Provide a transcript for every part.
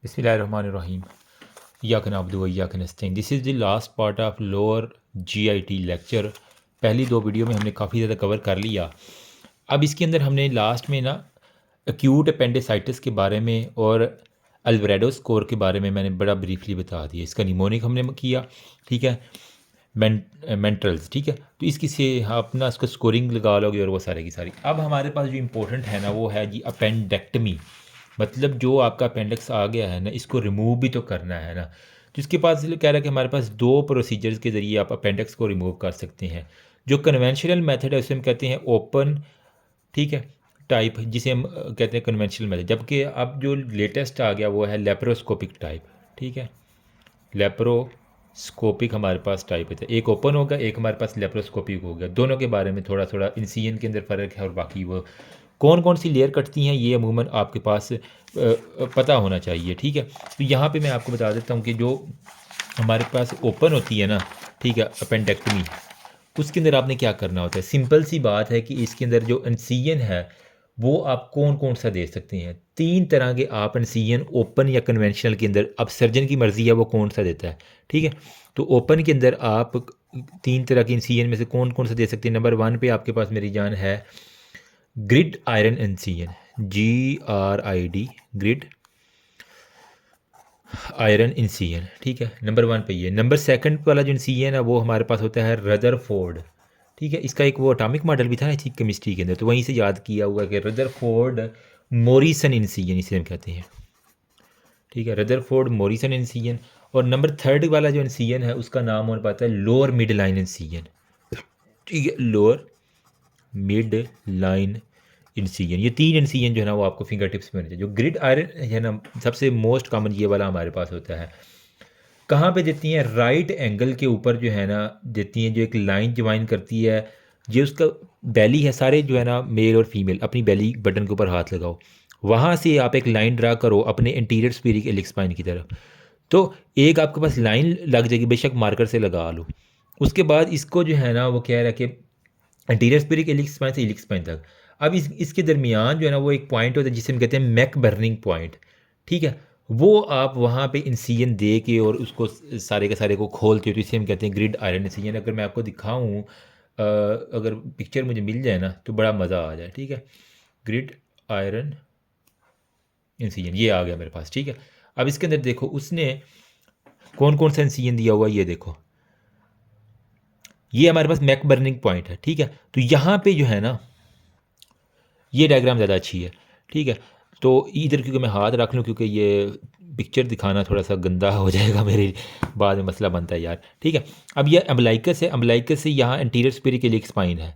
बिस्मिल्लाहिर्रहमानिर्रहीम इय्याक नअब्दु व इय्याक नस्तईन। This is the last part of lower GIT lecture. पहली दो वीडियो में हमने काफ़ी ज़्यादा कवर कर लिया। अब इसके अंदर हमने लास्ट में ना एक्यूट अपेंडिसाइटिस के बारे में और अल्वारेडो स्कोर के बारे में मैंने बड़ा ब्रीफली बता दिया। इसका निमोनिक हमने किया, ठीक है, मेंट्रल्स, ठीक है। तो इसकी से आप ना उसको स्कोरिंग लगा लोगे और वो सारे की सारी। अब हमारे पास जो इम्पोर्टेंट है ना वो है जी अपेंडेक्टमी, मतलब जो आपका अपेंडिक्स आ गया है ना इसको रिमूव भी तो करना है ना। तो इसके पास कह रहा है कि हमारे पास दो प्रोसीजर्स के ज़रिए आप अपेंडिक्स को रिमूव कर सकते हैं। जो कन्वेंशनल मेथड है उसे हम कहते हैं ओपन, ठीक है, टाइप, जिसे हम कहते हैं कन्वेंशनल मेथड। जबकि अब जो लेटेस्ट आ गया वो है लेप्रोस्कोपिक टाइप, ठीक है। लेप्रोस्कोपिक हमारे पास टाइप है, एक ओपन होगा, एक हमारे पास लेप्रोस्कोपिक हो गया। दोनों के बारे में थोड़ा थोड़ा इंसिजन के अंदर फ़र्क है और बाकी वो कौन कौन सी लेयर कटती हैं ये अमूमन आपके पास पता होना चाहिए, ठीक है। तो यहाँ पे मैं आपको बता देता हूँ कि जो हमारे पास ओपन होती है ना, ठीक है, अपेंडेक्टमी, उसके अंदर आपने क्या करना होता है। सिंपल सी बात है कि इसके अंदर जो इंसिजन है वो आप कौन कौन सा दे सकते हैं। तीन तरह के आप इंसिजन ओपन या कन्वेंशनल के अंदर, अब सर्जन की मर्ज़ी है वो कौन सा देता है, ठीक है। तो ओपन के अंदर आप तीन तरह के इंसिजन में से कौन कौन सा दे सकते हैं। नंबर 1 पे आपके पास मेरी जान है grid iron incision, GRID, grid iron incision, ठीक है। नंबर 1 पे ये। नंबर 2 वाला जो इंसिजन है वो हमारे पास होता है रदरफोर्ड, ठीक है। इसका एक वो एटॉमिक मॉडल भी था ना इसी केमिस्ट्री के अंदर, तो वहीं से याद किया हुआ कि रदरफोर्ड मोरिसन इंसिजन इसे हम कहते हैं, ठीक है, रदरफोर्ड मोरिसन इंसिजन। और नंबर 3 वाला जो इंसिजन है उसका नाम हो पाता है लोअर मिड लाइन इंसिजन, ठीक है, लोअर मिड लाइन इंसिजन। ये तीन इंसिजन जो है ना वो आपको फिंगर टिप्स में होने चाहिए। जो ग्रिड आयरन है ना सबसे मोस्ट कॉमन ये वाला हमारे पास होता है। कहाँ पे देती हैं, राइट एंगल के ऊपर जो है ना देती हैं, जो एक लाइन ज्वाइन करती है, जो उसका बैली है, सारे जो है ना मेल और फीमेल अपनी बैली बटन के ऊपर हाथ लगाओ, वहाँ से आप एक लाइन ड्रा करो अपने इंटीरियर स्फीरिक इलिप्स स्पाइन की तरफ। तो एक आपके पास लाइन लग जाएगी, बेशक मार्कर से लगा लो। उसके बाद इसको जो है ना वो कह रहा है कि इंटीरियर स्फीरिक इलिप्स स्पाइन से इलिप्स स्पाइन तक। अब इसके दरमियान जो है ना वो एक पॉइंट होता है जिसे हम कहते हैं मैक बर्निंग पॉइंट, ठीक है। वो आप वहाँ पे इंसिजन दे के और उसको सारे के सारे को खोलते हो तो इसे हम कहते हैं ग्रिड आयरन इंसिजन। अगर मैं आपको दिखाऊँ, अगर पिक्चर मुझे मिल जाए ना तो बड़ा मज़ा आ जाए, ठीक है। ग्रिड आयरन इंसिजन ये आ गया मेरे पास, ठीक है। अब इसके अंदर देखो उसने कौन कौन सा इंसिजन दिया हुआ, ये देखो, ये हमारे पास मैक बर्निंग पॉइंट है, ठीक है। तो यहाँ पे जो है ना ये डायग्राम ज़्यादा अच्छी है, ठीक है। तो इधर क्योंकि मैं हाथ रख लूँ क्योंकि ये पिक्चर दिखाना थोड़ा सा गंदा हो जाएगा मेरे, बाद में मसला बनता है यार, ठीक है। अब ये अम्बलाइकस है, अम्बलाइकस से यहाँ एंटीरियर स्पिरिक इलिप्स स्पाइन है,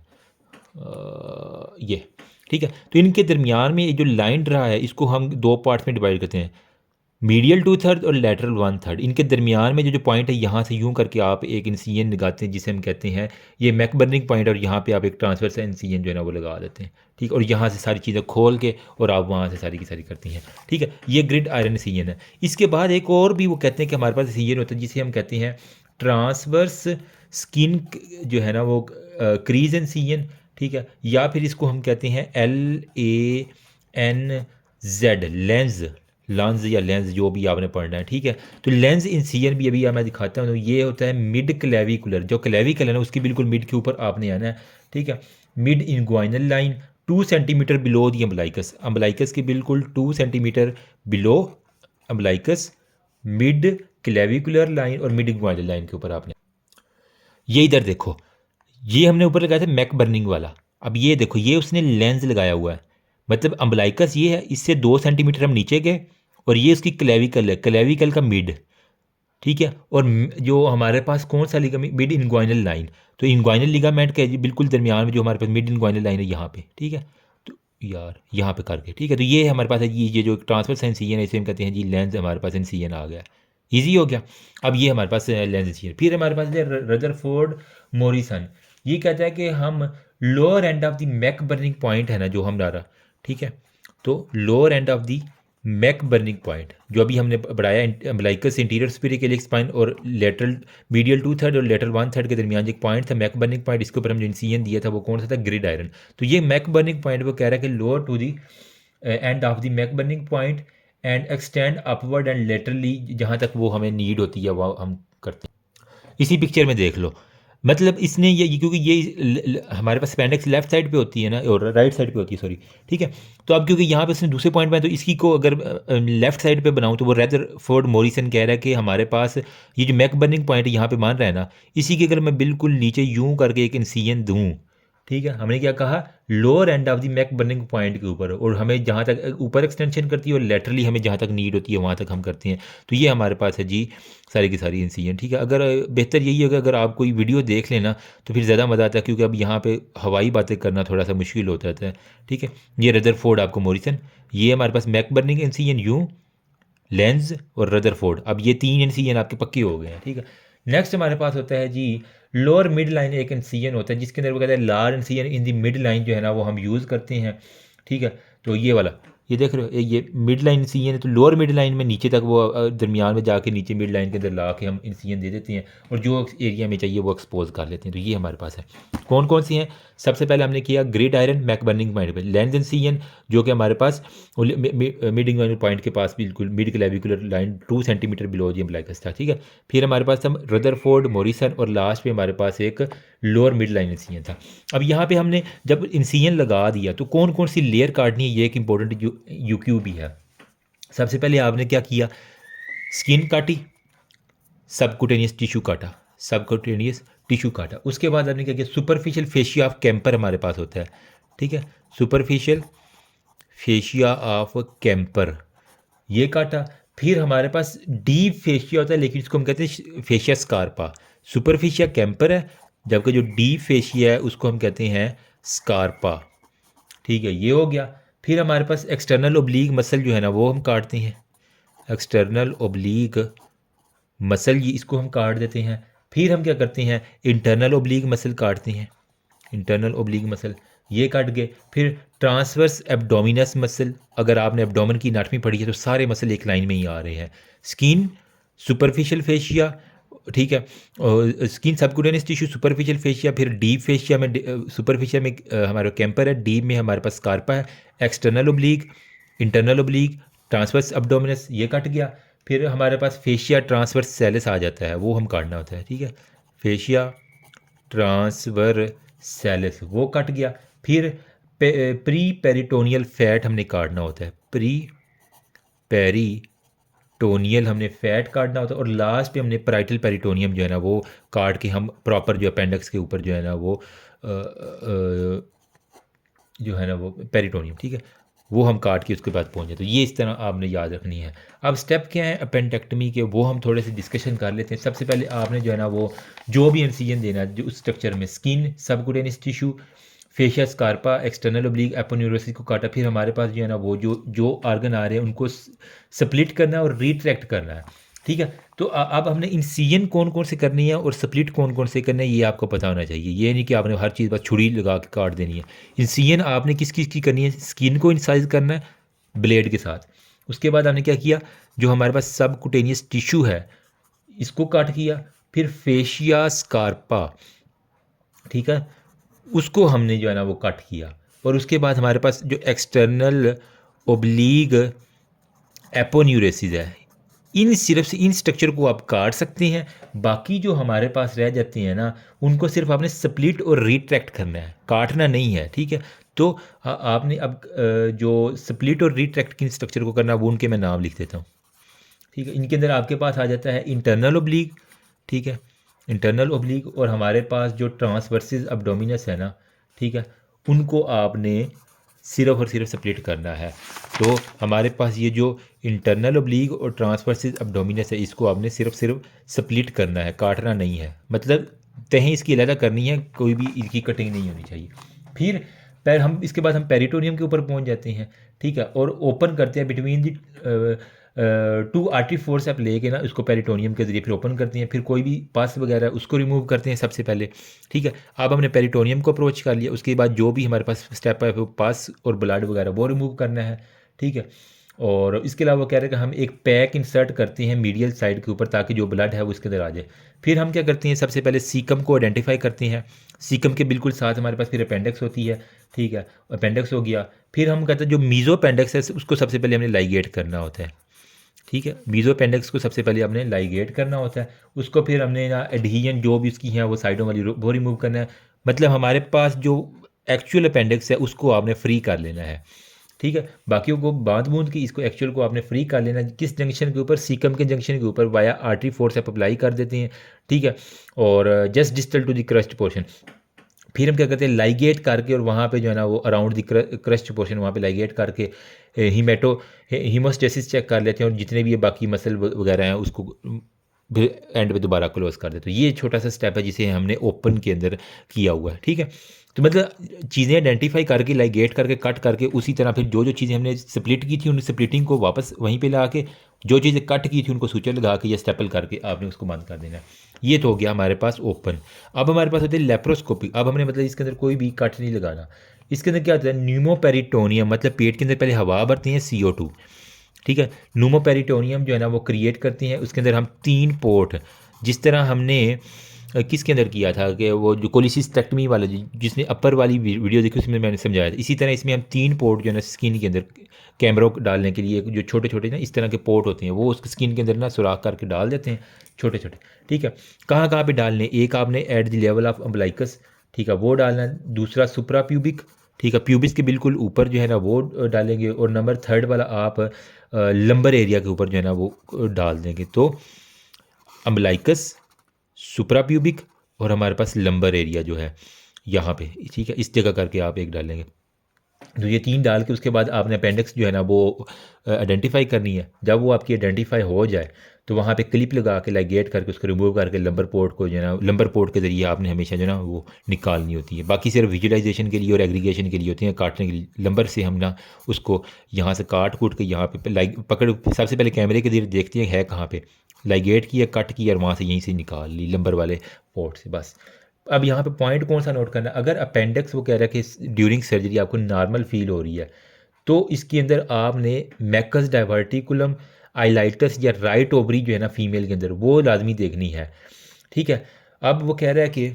ये, ठीक है। तो इनके दरमियान में ये जो लाइन रहा है इसको हम दो पार्ट्स में डिवाइड करते हैं, मीडियल 2/3 और लेटरल 1/3। इनके दरमियान में जो पॉइंट है यहाँ से यूं करके आप एक इंसिजन लगाते हैं जिसे हम कहते हैं ये मैक बर्निंग पॉइंट, और यहाँ पे आप एक ट्रांसवर्स इंसिजन जो है ना वो लगा देते हैं, ठीक। और यहाँ से सारी चीज़ें खोल के और आप वहाँ से सारी की सारी करती हैं, ठीक है। ये ग्रिड आयरन इंसिजन है। इसके बाद एक और भी वो कहते हैं कि हमारे पास इंसिजन होता है जिसे हम कहते हैं ट्रांसवर्स स्किन जो है ना वो क्रीज इंसिजन, ठीक है। या फिर इसको हम कहते हैं LANZ, लेंस, लेंस या लेंस जो भी आपने पढ़ना है, ठीक है। तो लेंस इंसिजन भी अभी मैं दिखाता हूँ। तो ये होता है मिड क्लेविकुलर, जो क्लेविकल है ना उसकी बिल्कुल मिड के ऊपर आपने आना है, ठीक है। Mid inguinal line 2 centimetre below the umbilicus, umbilicus के बिल्कुल 2 centimetre below umbilicus, mid clavicular line और मिड इनग्वाइनल लाइन के ऊपर आपने, ये इधर देखो, ये हमने ऊपर लगाया था मैक बर्निंग वाला। अब ये देखो ये उसने लेंस लगाया हुआ है, मतलब अम्बलाइकस ये है, इससे 2 सेंटीमीटर हम नीचे गए और ये उसकी क्लेविकल है, क्लेविकल का मिड, ठीक है। और जो हमारे पास कौन सा लिगामेंट, मिड इनग्वाइनल लाइन, तो इनग्वाइनल लिगामेंट का बिल्कुल दरमियान में जो हमारे पास मिड इनग्वाइनल लाइन है यहाँ पे, ठीक है। तो यार यहाँ पे करके, ठीक है। तो ये हमारे पास है ये जो ट्रांसफर इंसिजन है इसे हम कहते हैं जी लेंस, हमारे पास इंसिजन आ गया, ईजी हो गया। अब ये हमारे पास लेंस इंसिजन। फिर हमारे पास है रदरफोर्ड मोरिसन, ये कहता है कि हम lower end of the McBurney point है ना जो हमारा, ठीक है। तो lower end of the McBurney point जो अभी हमने बढ़ाया अम्बलाइकस इंटीरियर स्पिरिक इलिप्स स्पाइन और लेटरल मीडियल 2/3 और लेटरल 1/3 के दरमियान एक पॉइंट था मैक बर्निंग पॉइंट, इसके ऊपर हम जो इंसिजन दिया था वो कौन सा था, ग्रिड आयरन। तो ये मैक बर्निंग पॉइंट वो कह रहा है कि lower to the end of the McBurney point and extend upward and laterally, जहाँ तक वो हमें नीड होती है वो हम करते हैं। इसी पिक्चर में देख लो, मतलब इसने ये क्योंकि ये हमारे पास अपेंडिक्स लेफ्ट साइड पे होती है ना और राइट साइड पे होती है, सॉरी, ठीक है। तो अब क्योंकि यहाँ पे उसने दूसरे पॉइंट में, तो इसकी को अगर लेफ्ट साइड पे बनाऊँ तो वो रदरफोर्ड मॉरिसन कह रहा है कि हमारे पास ये जो मैक बर्निंग पॉइंट यहाँ पे मान रहा है ना, इसी के अगर मैं बिल्कुल नीचे यूं करके एक इंसिजन दूँ, ठीक है, हमने क्या कहा, lower end of the McBurney point के ऊपर, और हमें जहाँ तक ऊपर एक्सटेंशन करती है और लेटरली हमें जहाँ तक नीड होती है वहाँ तक हम करते हैं। तो ये हमारे पास है जी सारी की सारी इंसिजन, ठीक है। अगर बेहतर यही होगा अगर आप कोई वीडियो देख लेना तो फिर ज़्यादा मज़ा आता है, क्योंकि अब यहाँ पे हवाई बातें करना थोड़ा सा मुश्किल होता है, ठीक है। ये रदरफोर्ड आपको मॉरिसन, ये हमारे पास मैक बर्निंग इंसिजन यूं, लेंस और रदरफोर्ड, अब ये 3 इंसिजन आपके पक्के हो गए हैं, ठीक है। नेक्स्ट हमारे पास होता है जी लोअर मिड लाइन, एक इंसिजन होता है जिसके अंदर वो कहता है लार इंसिजन इन दी मिड लाइन, जो है ना वो हम यूज़ करते हैं, ठीक है। तो ये वाला, ये देख रहे हो, ये मिड लाइन इंसिजन है, तो लोअर मिड लाइन में नीचे तक वो दरमियान में जाके नीचे मिड लाइन के अंदर ला के हम इंसिजन दे देते हैं, और जो एरिया में चाहिए वो एक्सपोज कर लेते हैं। तो ये हमारे पास है। कौन कौन सी हैं? सबसे पहले हमने किया gridiron McBurney point पे, लेंस इंसिजन जो कि हमारे पास मिड पॉइंट के पास बिल्कुल mid clavicular line 2 centimetre below जी एम्ब्लाइकस था, ठीक है। फिर हमारे पास हम रदरफोर्ड मॉरिसन, और लास्ट पे हमारे पास एक लोअर मिड लाइन इंसिजन था। अब यहाँ पे हमने जब इंसिजन लगा दिया तो कौन कौन सी लेयर काटनी है, ये एक इंपॉर्टेंट यूक्यू भी है। सबसे पहले आपने क्या किया, स्किन काटी, सबकुटेनियस टिश्यू काटा, सबकुटेनियस टिश्यू काटा। उसके बाद आपने क्या किया, सुपरफिशियल फेशिया ऑफ कैंपर हमारे पास होता है, ठीक है, सुपरफिशियल फेशिया ऑफ कैंपर, ये काटा। फिर हमारे पास डीप फेशिया होता है, लेकिन इसको हम कहते हैं फेशिया स्कारपा। सुपरफिशिया कैंपर है, जबकि जो डीप फेशिया है उसको हम कहते हैं स्कारपा, ठीक है, ये हो गया। फिर हमारे पास एक्सटर्नल ओब्लीक मसल जो है ना वो हम काटते हैं, एक्सटर्नल ओब्लीक मसल, ये इसको हम काट देते हैं। फिर हम क्या करते हैं, इंटरनल ओब्लीक मसल काटते हैं, इंटरनल ओब्लीक मसल ये काट गए। फिर ट्रांसवर्स एब्डोमिनस मसल, अगर आपने एब्डोमेन की एनाटॉमी पढ़ी है तो सारे मसल एक लाइन में ही आ रहे हैं। स्किन, सुपरफिशियल फेशिया, ठीक है, और skin subcutaneous tissue, superficial fascia, फिर डीप फेशिया में सुपरफिशियल में हमारा कैंपर है, डीप में हमारे पास स्कारपा है, external oblique, internal oblique, transverse abdominis ये कट गया। फिर हमारे पास फेशिया ट्रांसवर्स सेलेस आ जाता है, वो हम काटना होता है, ठीक है, फेशिया ट्रांसवर सेलेस वो कट गया। फिर प्री पेरिटोनियल फैट हमने काटना होता है, प्री पेरिटोनियल हमने फैट काटना होता है, और लास्ट पे हमने पैराइटल पेरिटोनियम जो है ना वो काट के हम प्रॉपर जो अपेंडिक्स के ऊपर जो है ना वो जो है ना वो पेरिटोनियम, ठीक है, वो हम काट के उसके बाद पहुंचे। तो ये इस तरह आपने याद रखनी है। अब स्टेप क्या है अपेंडेक्टमी के, वो हम थोड़े से डिस्कशन कर लेते हैं। सबसे पहले आपने जो है ना वो जो भी इंसिजन देना है जो उस स्ट्रक्चर में, skin, subcutaneous tissue, fascia Scarpa, external oblique aponeurosis को काटा। फिर हमारे पास जो है ना वो जो आर्गन आ रहे हैं उनको स्प्लिट करना है और रिट्रैक्ट करना है, ठीक है। तो अब हमने इंसिजन कौन कौन से करनी है और स्प्लिट कौन कौन से करने हैं ये आपको पता होना चाहिए। ये नहीं कि आपने हर चीज़ बस छुरी लगा के काट देनी है। इंसिजन आपने किस किस की करनी है, स्किन को इंसाइज करना है ब्लेड के साथ। उसके बाद आपने क्या किया, जो हमारे पास सबकुटेनियस टिश्यू है इसको काट किया। फिर फेशिया स्कारपा, ठीक है, उसको हमने जो है ना वो कट किया। और उसके बाद हमारे पास जो एक्सटर्नल ओब्लीग एपोन्यूरेसिस है, इन सिर्फ से इन स्ट्रक्चर को आप काट सकते हैं। बाकी जो हमारे पास रह जाते हैं ना उनको सिर्फ आपने स्प्लिट और रिट्रैक्ट करना है, काटना नहीं है, ठीक है। तो आपने अब जो स्प्लिट और रिट्रैक्ट किन स्ट्रक्चर को करना वो उनके मैं नाम लिख देता हूँ, ठीक है। इनके अंदर आपके पास आ जाता है इंटरनल ओब्लीक, ठीक है, इंटरनल ओब्लीक, और हमारे पास जो ट्रांसवर्सिस एब्डोमिनस है ना, ठीक है, उनको आपने सिर्फ और सिर्फ स्प्लिट करना है। तो हमारे पास ये जो इंटरनल ओब्लीक और ट्रांसवर्सिस एब्डोमिनस है इसको आपने सिर्फ स्प्लिट करना है, काटना नहीं है, मतलब तहें इसकी अलग करनी है, कोई भी इसकी कटिंग नहीं होनी चाहिए। फिर हम इसके बाद हम पेरिटोनियम के ऊपर पहुंच जाते हैं, ठीक है, और ओपन करते हैं बिटवीन दी 2 आर्टरी फोर्स आप लेके ना उसको पेरिटोनियम के जरिए फिर ओपन करते हैं। फिर कोई भी पस वगैरह उसको रिमूव करते हैं सबसे पहले, ठीक है। अब हमने पेरिटोनियम को अप्रोच कर लिया, उसके बाद जो भी हमारे पास स्टेप है वो पस और ब्लड वगैरह वो रिमूव करना है, ठीक है। और इसके अलावा कह रहे हैं कि हम एक पैक इंसर्ट करते हैं मीडियल साइड के ऊपर ताकि जो ब्लड है वो इसके अंदर आ जाए। फिर हम क्या करते हैं, सबसे पहले सीकम को आइडेंटिफाई करते हैं। सीकम के बिल्कुल साथ हमारे पास फिर अपेंडिक्स होती है, ठीक है, अपेंडिक्स हो गया। फिर हम कहते हैं जो मीज़ो अपेंडिक्स है उसको सबसे पहले हमने लाइगेट करना होता है। ठीक है, मीज़ो अपेंडिक्स को सबसे पहले हमने लाइगेट करना होता है। उसको फिर हमने ना एडहीजन जो भी उसकी हैं वो साइडों वाली वो रिमूव करना है। मतलब हमारे पास जो एक्चुअल अपेंडिक्स है उसको आपने फ्री कर लेना है। ठीक है, बाकियों को बांध बूंद की इसको एक्चुअल को आपने फ्री कर लेना है। किस जंक्शन के ऊपर, सीकम के जंक्शन के ऊपर वाया आर्टरी फोर्स आप अप्लाई कर देते हैं। ठीक है, और just distal to the crust portion. फिर हम क्या करते हैं, लाइगेट करके और वहाँ पे जो है ना वो अराउंड द क्रस्ट पोर्शन वहाँ पे लाइगेट करके हीमोस्टेसिस चेक कर लेते हैं, और जितने भी ये बाकी मसल वगैरह हैं उसको एंड पे दोबारा क्लोज कर देते हैं। ये छोटा सा स्टेप है जिसे हमने ओपन के अंदर किया हुआ है। ठीक है, तो मतलब चीज़ें आइडेंटिफाई करके लाइगेट करके कट करके उसी तरह फिर जो जो चीज़ें हमने स्प्लिट की थी उन स्प्लिटिंग को वापस वहीं पे ला के जो चीज़ें कट की थी उनको सूचर लगा के या स्टेपल करके आपने उसको बंद कर देना है। ये तो हो गया हमारे पास ओपन। अब हमारे पास होती है लेप्रोस्कोपी। अब हमने मतलब इसके अंदर कोई भी कट नहीं लगाना। इसके अंदर क्या होता है, न्यूमोपेरिटोनियम, मतलब पेट के अंदर पहले हवा भरती है CO2। ठीक है, न्यूमोपेरिटोनियम जो है ना वो क्रिएट करती हैं। उसके अंदर हम 3 पोर्ट, जिस तरह हमने किसके अंदर किया था कि वो जो कोलिसिस्टेक्टमी वाला जिसने अपर वाली वीडियो देखी उसमें मैंने समझाया था, इसी तरह इसमें हम 3 पोर्ट जो है ना स्किन के अंदर कैमरा डालने के लिए जो छोटे छोटे ना इस तरह के पोर्ट होते हैं वो उसके स्किन के अंदर ना सुराख करके डाल देते हैं छोटे छोटे। ठीक है, कहाँ कहाँ पे डालने, एक आपने at the level of umbilicus, ठीक है, वो डालना है। दूसरा सुप्रा प्यूबिक, ठीक है, प्यूबिस के बिल्कुल ऊपर जो है ना वो डालेंगे। और नंबर 3 वाला आप लंबर एरिया के ऊपर जो है ना वो डाल देंगे। तो अम्बलाइकस, सुप्रा प्यूबिक और हमारे पास लंबर एरिया जो है यहाँ पे, ठीक है, इस जगह करके आप एक डालेंगे। तो ये 3 डाल के उसके बाद आपने अपेंडिक्स जो है ना वो आइडेंटिफाई करनी है। जब वो आपकी आइडेंटिफाई हो जाए तो वहाँ पे क्लिप लगा के लाइगेट करके उसको रिमूव करके लंबर पोर्ट को जो है ना लंबर पोर्ट के ज़रिए आपने हमेशा जो है ना वो निकालनी होती है। बाकी सिर्फ विजुलाइजेशन के लिए और एग्रीगेशन के लिए होती हैं, काटने के लिए लंबर से हम ना उसको यहाँ से काट कूट के यहाँ पे लाइक पकड़, सबसे पहले कैमरे के ज़रिए देखते हैं है कहाँ पे, लाइगेट किया, कट किया और वहाँ से यहीं से निकाल ली लंबर वाले पोर्ट से, बस। अब यहाँ पे पॉइंट कौन सा नोट करना है, अगर अपेंडिक्स वो कह रहा है कि ड्यूरिंग सर्जरी आपको नॉर्मल फील हो रही है तो इसके अंदर आपने मैकस डाइवर्टिकुलम, आइलाइटस या राइट ओवरी जो है ना फीमेल के अंदर वो लाजमी देखनी है। ठीक है, अब वो कह रहा है कि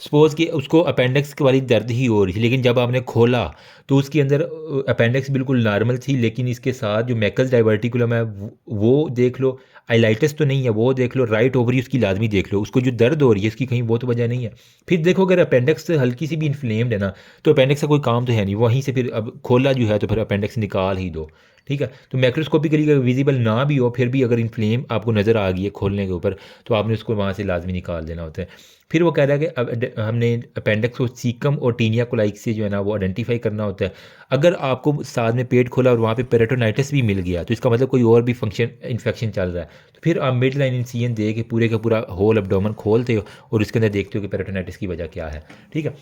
सपोज़ कि उसको अपेंडिक्स की वाली दर्द ही हो रही थी, लेकिन जब आपने खोला तो उसके अंदर अपेंडिक्स बिल्कुल नॉर्मल थी, लेकिन इसके साथ जो मैकस डाइवर्टिकुलम है वो देख लो, आइलाइटिस तो नहीं है वो देख लो, राइट ओवरी उसकी लाजमी देख लो, उसको जो दर्द हो रही है उसकी कहीं वो तो वजह नहीं है। फिर देखो अगर अपेंडिक्स हल्की सी भी इन्फ्लेम्ड है ना तो अपेंडिक्स का कोई काम तो है नहीं, वहीं से फिर अब खोला जो है तो फिर अपेंडिक्स निकाल ही दो। ठीक है, तो मैक्रोस्कोपिकली अगर विजिबल ना भी हो फिर भी अगर इन्फ्लेम आपको नज़र आ गई है खोलने के ऊपर तो आपने उसको वहाँ से लाजमी निकाल देना होता है। फिर वो कह रहा है कि अब हमने अपेंडिक्स को सीकम और टीनिया कोलाइक से जो है ना वो आइडेंटिफाई करना होता है। अगर आपको साथ में पेट खोला और वहाँ पे पेरिटोनाइटिस भी मिल गया तो इसका मतलब कोई और भी फंक्शन इन्फेक्शन चल रहा है, तो फिर आप मिड लाइन इंसिजन दे के पूरे का पूरा होल एब्डोमेन खोलते हो और उसके अंदर देखते हो कि पेरिटोनाइटिस की वजह क्या है। ठीक है,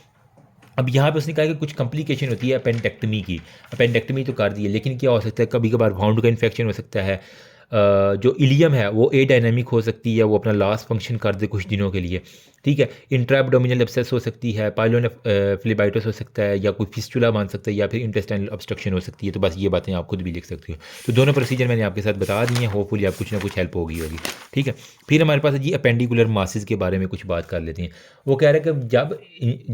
अब यहाँ पे उसने कहा कि कुछ कॉम्प्लिकेशन होती है अपेंडेक्टमी की। अपेंडेक्टमी तो कर दी है, लेकिन क्या हो सकता है, कभी कभार वाउंड का इन्फेक्शन हो सकता है, जो इलियम है वो एडायनेमिक हो सकती है, वो अपना लास्ट फंक्शन कर दे कुछ दिनों के लिए। ठीक है, इंट्राएब्डोमिनल एब्सेस हो सकती है, पाइलोन फ्लेबाइटिस हो सकता है, या कोई फिस्टुला बन सकता है, या फिर इंटेस्टाइनल ऑब्स्ट्रक्शन हो सकती है। तो बस ये बातें आप खुद भी लिख सकते हो। तो दोनों प्रोसीजर मैंने आपके साथ बता दी हैं, होपफुली आप कुछ ना कुछ हेल्प होगी। ठीक है, फिर हमारे पास जी अपेंडिकुलर मासेस के बारे में कुछ बात कर लेते हैं। वो कह रहे हैं कि जब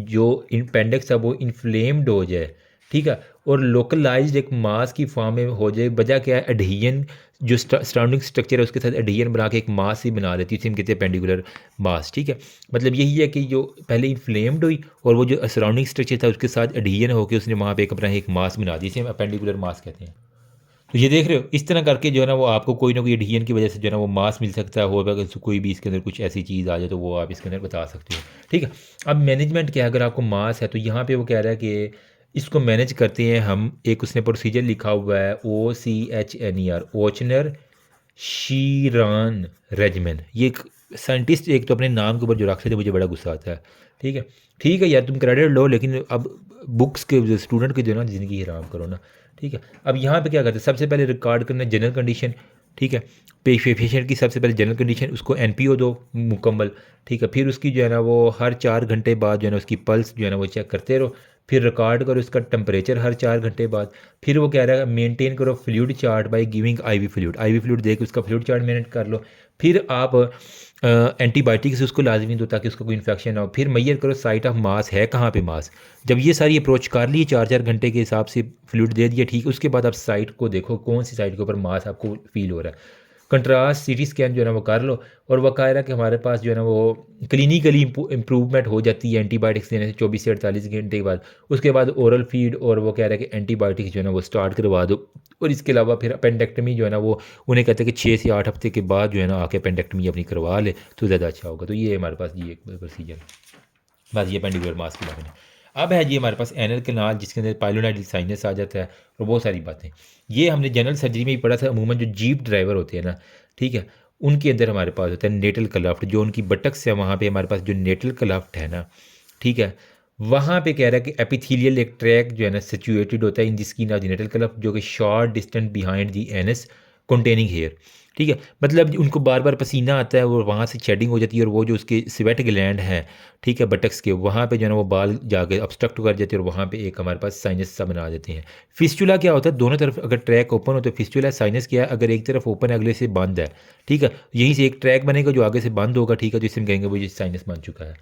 जो अपेंडिक्स है वो इन्फ्लेम्ड हो जाए, ठीक है, और लोकलाइज्ड एक मास की फॉर्म में हो जाए, वजह क्या है, एडहीजन जो सराउंडिंग स्ट्रक्चर है उसके साथ एडहीजन बना के एक मास ही बना देती है, इसे हम कहते हैं पेंडिकुलर मास। ठीक है, मतलब यही है कि जो पहले इन्फ्लेम्ड हुई और वो जो सराउंडिंग स्ट्रक्चर था उसके साथ एडहीजन होकर उसने वहाँ पे एक अपना एक मास बना दी, इसे हम पेंडिकुलर मास कहते हैं। तो ये देख रहे हो, इस तरह करके जो है ना वो आपको कोई ना कोई एडहीजन की वजह से जो है ना वो मास मिल सकता है, हो अगर कोई भी इसके अंदर कुछ ऐसी चीज़ आ जाए तो वो आप इसके अंदर बता सकते हो। ठीक है, अब मैनेजमेंट क्या है, अगर आपको मास है तो यहाँ पे वो कह रहा है कि इसको मैनेज करते हैं हम, एक उसने प्रोसीजर लिखा हुआ है OCHNER, ओचनर शीरान रेजिमेन। ये एक साइंटिस्ट एक तो अपने नाम के ऊपर जो रख लेते मुझे बड़ा गुस्सा आता है। ठीक है, ठीक है यार, तुम क्रेडिट लो, लेकिन अब बुक्स के स्टूडेंट की जो है ना ज़िंदगी हराम करो ना। ठीक है, अब यहाँ पे क्या करते हैं, सबसे पहले रिकॉर्ड करना जनरल कंडीशन। ठीक है, पेशेंट की सबसे पहले जनरल कंडीशन, उसको NPO दो मुकम्मल। ठीक है, फिर उसकी जो है ना वो हर 4 घंटे बाद जो है ना उसकी पल्स जो है ना वो चेक करते रहो। फिर रिकॉर्ड करो इसका टेम्परेचर हर 4 घंटे बाद। फिर वो कह रहा है मेंटेन करो fluid chart by giving IV fluid, IV fluid दे के उसका फ्लूइड चार्ट मेंटेन कर लो। फिर आप एंटीबायोटिक्स उसको लाजमी दो ताकि उसको कोई इन्फेक्शन ना हो। फिर मैयर करो साइट ऑफ मास है कहाँ पे मास। जब ये सारी अप्रोच कर लिए 4 4 घंटे के हिसाब से फ्लूइड दे दिया ठीक, उसके बाद आप साइट को देखो कौन सी साइट के ऊपर मास आपको फील हो रहा है। कंट्रास्ट सीटी स्कैन जो है ना वो कर लो, और वो कह रहा है कि हमारे पास जो है ना वो क्लिनिकली इम्प्रूवमेंट हो जाती है एंटीबायोटिक्स देने से 24 से 48 घंटे के बाद। उसके बाद ओरल फीड, और वो कह रहा है कि एंटीबायोटिक्स जो है ना वो स्टार्ट करवा दो। और इसके अलावा फिर अपेंडेक्टमी जो है ना वो उन्हें कहते हैं कि 6 से 8 हफ्ते के बाद जो है ना आके अपेंडेक्टमी अपनी करवा ले तो ज़्यादा अच्छा होगा। तो ये हमारे पास ये एक प्रोसीजर बस ये पेंडिकुलर मास के बारे में। अब है जी हमारे पास एनल कैनाल जिसके अंदर पाइलोनाइडल साइनस आ जाता है और बहुत सारी बातें। ये हमने जनरल सर्जरी में ही पढ़ा था। अमूमन जो जीप ड्राइवर होते हैं ना, ठीक है, उनके अंदर हमारे पास होता है नेटल क्लफ्ट, जो उनकी बटक्स है वहाँ पे हमारे पास जो नेटल क्लफ्ट है ना, ठीक है, वहाँ पे कह रहा है कि एपिथेलियल एक ट्रैक जो है ना सिचुएटेड होता है in the skin of the natal cleft, जो कि short distance behind the anus containing hair. ठीक है, मतलब उनको बार बार पसीना आता है और वहाँ से शेडिंग हो जाती है, और वो जो उसके स्वेट ग्लैंड हैं, ठीक है, बटक्स के, वहाँ पे जो है ना वो बाल जाके ऑब्स्ट्रक्ट कर जाते हैं और वहाँ पे एक हमारे पास साइनस सा बना देते हैं। फिस्टुला क्या होता है, दोनों तरफ अगर ट्रैक ओपन हो तो फिस्टुला। साइनस क्या है, अगर एक तरफ ओपन है अगले से बंद है, ठीक है, यहीं से एक ट्रैक बनेगा जो आगे से बंद होगा, ठीक है, जिससे हम कहेंगे वो ये साइनस बन चुका है।